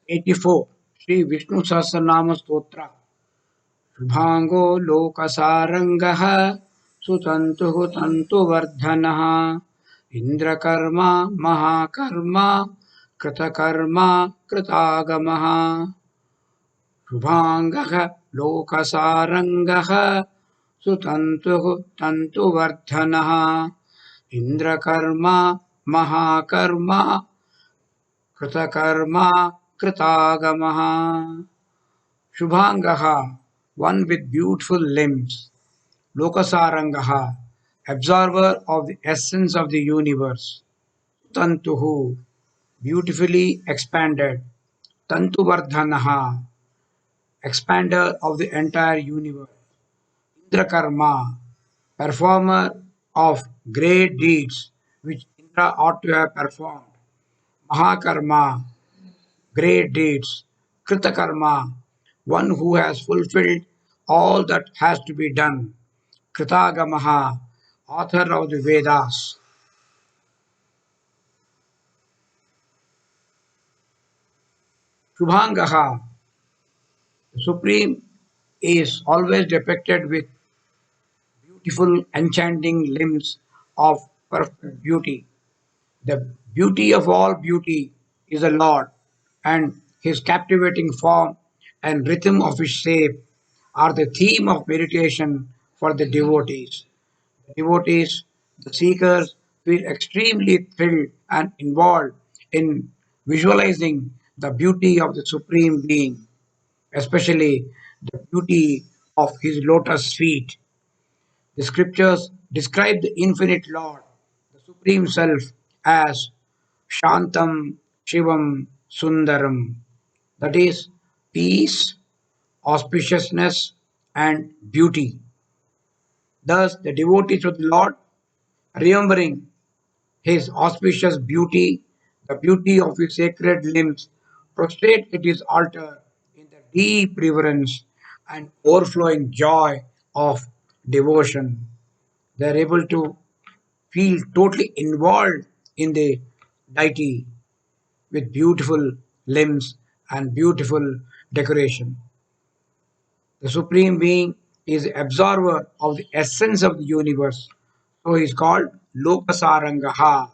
84 Sri Vishnu Sahasranama Stotra. शुभांगो लोकसारंगः सुतंतुः तंतुवर्धनः इंद्रकर्मा महाकर्मा कृतकर्मा कृतागमः शुभांगः लोकसारंगः सुतंतुः तंतुवर्धनः इंद्रकर्मा महाकर्मा कृतकर्मा कृतागमः Shubhangaha, one with beautiful limbs. Lokasarangaha, absorber of the essence of the universe. Tantuhu, beautifully expanded. Tantuvardhanaha, expander of the entire universe. Indrakarma, performer of great deeds which Indra ought to have performed. Mahakarma, great deeds. Kritakarma, one who has fulfilled all that has to be done. Kritagamaha, author of the Vedas. Shubhangaha, the Supreme, is always depicted with beautiful, enchanting limbs of perfect beauty. The beauty of all beauty is the Lord, and his captivating form and rhythm of his shape are the theme of meditation for the devotees. The devotees, the seekers, feel extremely thrilled and involved in visualizing the beauty of the Supreme Being, especially the beauty of his lotus feet. The scriptures describe the infinite Lord, the Supreme Self, as Shantam, Shivam, Sundaram, that is, peace, auspiciousness, and beauty. Thus, the devotees of the Lord, remembering his auspicious beauty, the beauty of his sacred limbs, prostrate at his altar in the deep reverence and overflowing joy of devotion. They are able to feel totally involved in the deity with beautiful limbs and beautiful decoration. The Supreme Being is the absorber of the essence of the universe. So he is called Lokasarangaha.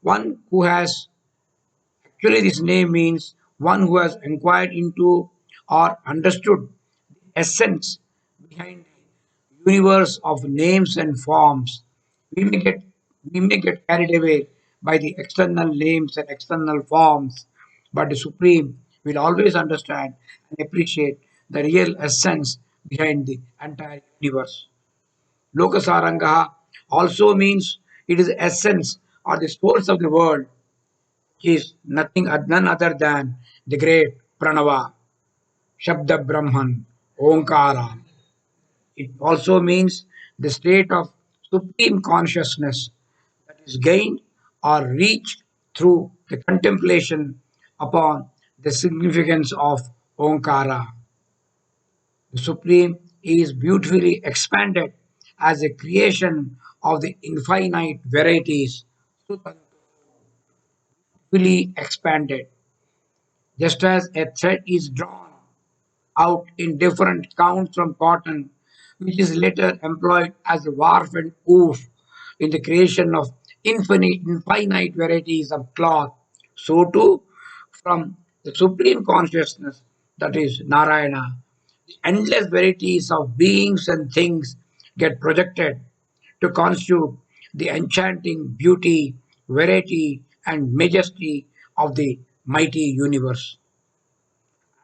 One who has, actually, this name means one who has inquired into or understood the essence behind the universe of names and forms. We may get we may get carried away by the external names and external forms, but the Supreme will always understand and appreciate the real essence behind the entire universe. Lokasarangaha also means it is the essence or the source of the world is none other than the great Pranava, Shabda Brahman, Omkara. It also means the state of supreme consciousness that is gained or reached through the contemplation upon the significance of Omkara. The Supreme is beautifully expanded as a creation of the infinite varieties, fully expanded. Just as a thread is drawn out in different counts from cotton, which is later employed as a warp and woof in the creation of infinite varieties of cloth, so too from the supreme consciousness, that is Narayana, the endless varieties of beings and things get projected to constitute the enchanting beauty, variety, and majesty of the mighty universe.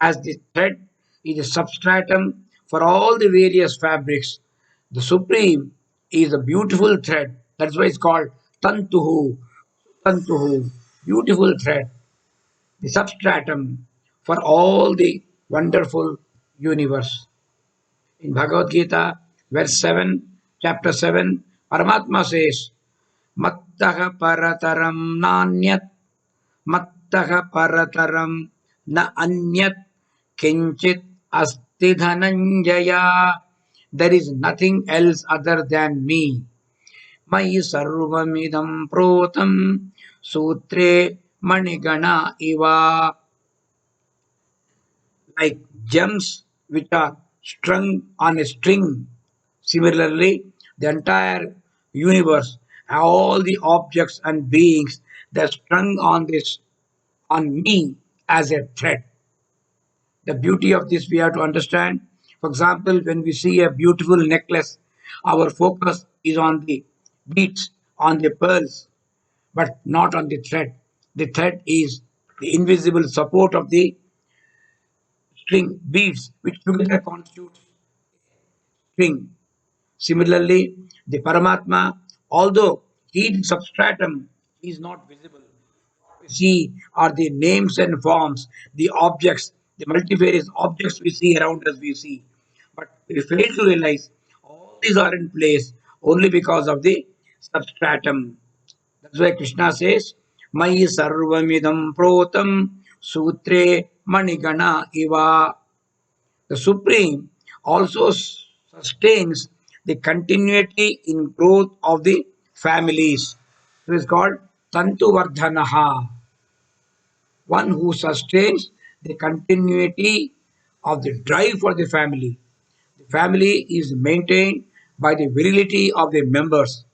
As the thread is a substratum for all the various fabrics, the supreme is a beautiful thread. That's why it's called Tantuhu. Tantuhu, beautiful thread, the substratum for all the wonderful universe. In Bhagavad Gita, verse 7, chapter 7, Paramatma says, Mattaha parataram nanyat, Mattaha parataram na anyat kinchit asti dhananjaya. There is nothing else other than me. Mai sarvamidam protam sutre manigana iva, like gems which are strung on a string. Similarly, the entire universe, all the objects and beings that strung on this on me as a thread. The beauty of this we have to understand. For example, when we see a beautiful necklace, our focus is on the beads, on the pearls, but not on the thread. The thread is the invisible support of the string beads, which together constitute string. Similarly, the Paramatma, although he is substratum, he is not visible. We see are the names and forms, the objects, the multifarious objects we see around us, we see. But we fail to realize all these are in place only because of the substratum. That's why Krishna says, Mayi sarvamidam protam sutre manigana iva. The Supreme also sustains the continuity in growth of the families. It is called Tantu Vardhanaha, one who sustains the continuity of the drive for the family. The family is maintained by the virility of the members,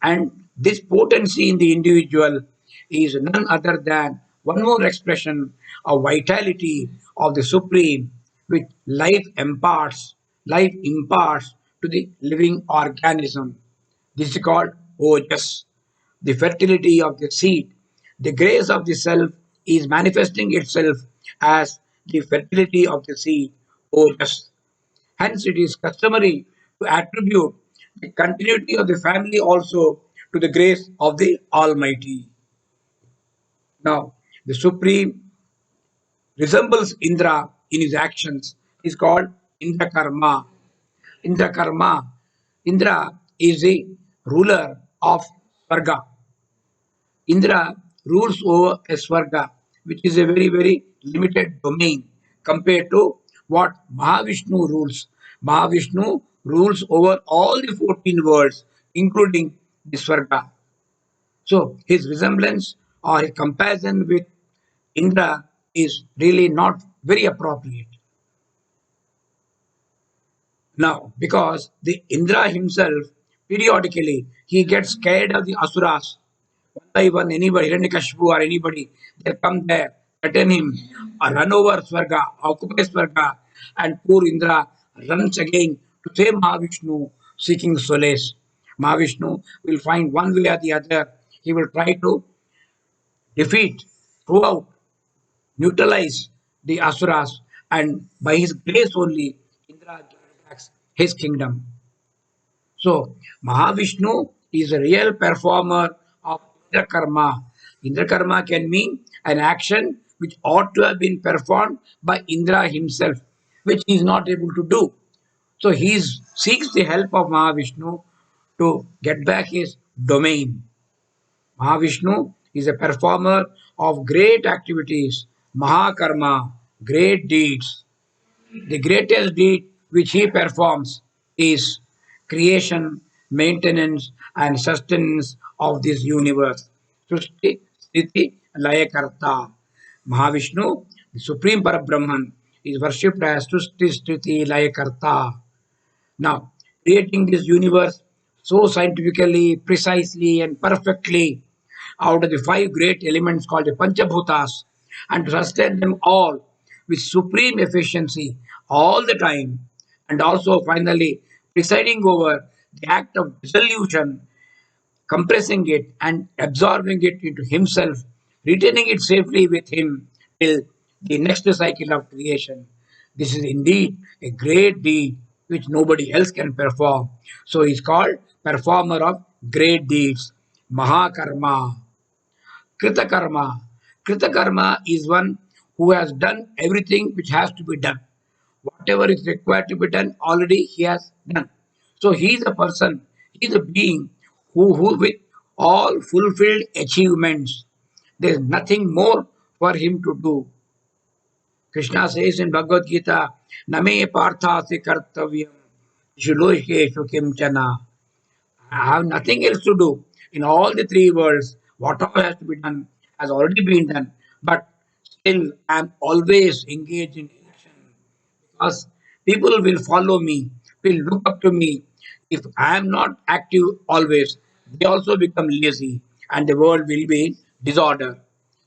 and this potency in the individual is none other than one more expression of vitality of the Supreme, which life imparts to the living organism. This is called ojas, the fertility of the seed. The grace of the self is manifesting itself as the fertility of the seed, ojas. Hence, it is customary to attribute the continuity of the family also to the grace of the Almighty. Now, the Supreme resembles Indra in his actions. He is called Indra Karma. Indra Karma. Indra is the ruler of Svarga. Indra rules over a Svarga, which is a very, very limited domain compared to what Mahavishnu rules. Mahavishnu rules over all the 14 worlds, including the Svarga. So his resemblance or his comparison with Indra is really not very appropriate. Now, because the Indra himself, periodically, he gets scared of the Asuras. One by one, anybody, Hiranyakashipu or anybody, they come there, threaten him, or run over Swarga, occupy Swarga, and poor Indra runs again to save Mahavishnu, seeking solace. Mahavishnu will find one way or the other. He will try to defeat, throughout, neutralize the Asuras, and by his grace only, Indra gets back his kingdom. So, Mahavishnu is a real performer of Indra Karma. Indra Karma can mean an action which ought to have been performed by Indra himself, which he is not able to do. So, seeks the help of Mahavishnu to get back his domain. Mahavishnu is a performer of great activities, Mahakarma, great deeds. The greatest deed which he performs is creation, maintenance, and sustenance of this universe. Srishti, Sthiti, Layakarta. Mahavishnu, the Supreme Parabrahman, is worshipped as Srishti, Sthiti, Layakarta. Now, creating this universe so scientifically, precisely, and perfectly out of the five great elements called the Panchabhutas, and to sustain them all with supreme efficiency all the time, and also finally presiding over the act of dissolution, compressing it and absorbing it into himself, retaining it safely with him till the next cycle of creation. This is indeed a great deed which nobody else can perform. So he's called performer of great deeds, Mahakarma. Kritakarma. Kritakarma is one who has done everything which has to be done. Whatever is required to be done, already he has done. So he is a person, he is a being who with all fulfilled achievements, there is nothing more for him to do. Krishna says in Bhagavad Gita, Name parthasi kartavyam shuloheshu kimchana. I have nothing else to do. In all the three worlds, what all has to be done has already been done, but still I'm always engaged in action because people will follow me, will look up to me. If I am not active always, they also become lazy and the world will be in disorder.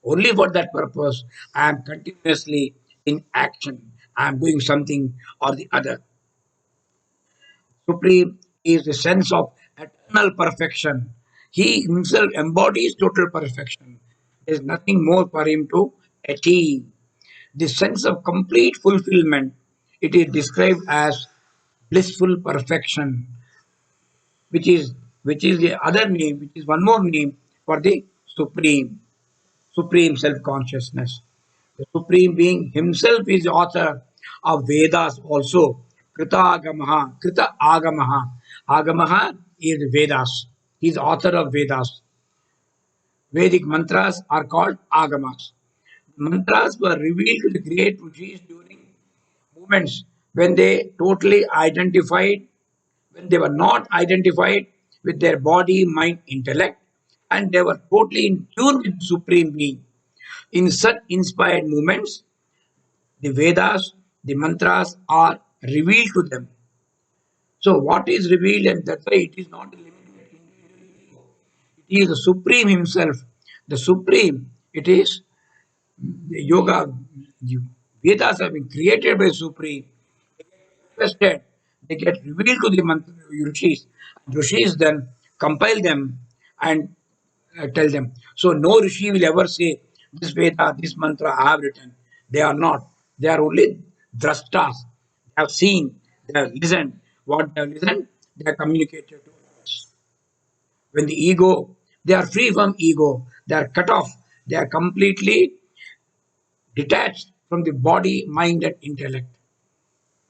Only for that purpose, I am continuously in action. I am doing something or the other. Supreme is the sense of eternal perfection. He himself embodies total perfection. There is nothing more for him to achieve. The sense of complete fulfillment, it is described as blissful perfection, which is the other name, which is one more name for the supreme self-consciousness. The supreme being himself is the author of Vedas also. Krita Agamaha. Agamaha is Vedas. He is author of Vedas. Vedic mantras are called Agamas. Mantras were revealed to the great rishis during moments when they totally identified, when they were not identified with their body, mind, intellect, and they were totally in tune with the Supreme Being. In such inspired moments, the Vedas, the mantras are revealed to them. So, what is revealed, and that's why it is not limited to individual ego. It is the Supreme Himself. The Supreme, it is the yoga. Vedas have been created by Supreme. Requested, they get revealed to the rishis. Rishis then compile them and tell them. So no rishi will ever say, this Veda, this mantra I have written. They are not. They are only drastas. They have seen, they have listened. What they have listened, they have communicated to us. When the ego, they are free from ego. They are cut off. They are completely detached from the body, mind, and intellect.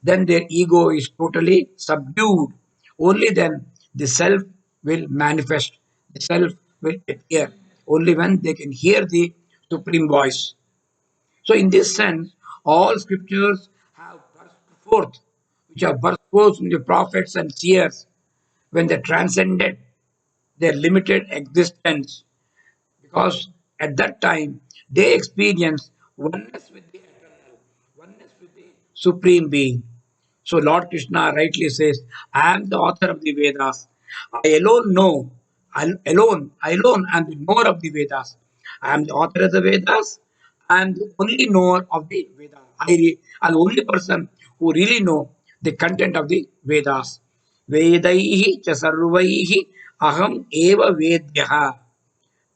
Then their ego is totally subdued. Only then the self will manifest, the self will appear. Only when they can hear the supreme voice. So, in this sense, all scriptures have burst forth, which have burst forth from the prophets and seers when they transcended their limited existence, because at that time they experienced oneness with the eternal, oneness with the supreme being. So Lord Krishna rightly says, I am the author of the Vedas. I alone know, I alone am the knower of the Vedas. I am the author of the Vedas. I am the only knower of the Vedas. I'm the only person who really know the content of the Vedas. Vedaihi cha sarvaihi aham eva vedyaha.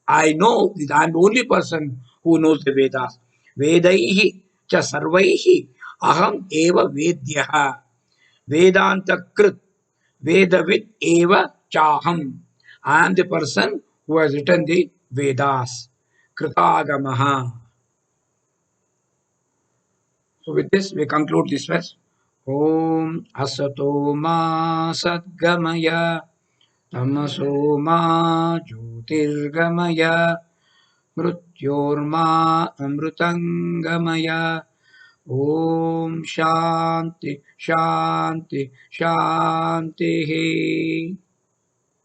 I know that I'm the only person who knows the Vedas. Vedaihi cha sarvaihi aham eva vedyaha. Vedanta Krit, Vedavid Eva Chaham. I am the person who has written the Vedas. Kritagamaha. So with this we conclude this verse. Om Asato Ma Sadgamaya Tamaso Ma Jyotirgamaya Mrutyorma Amrutangamaya. Om Shanti Shanti Shanti.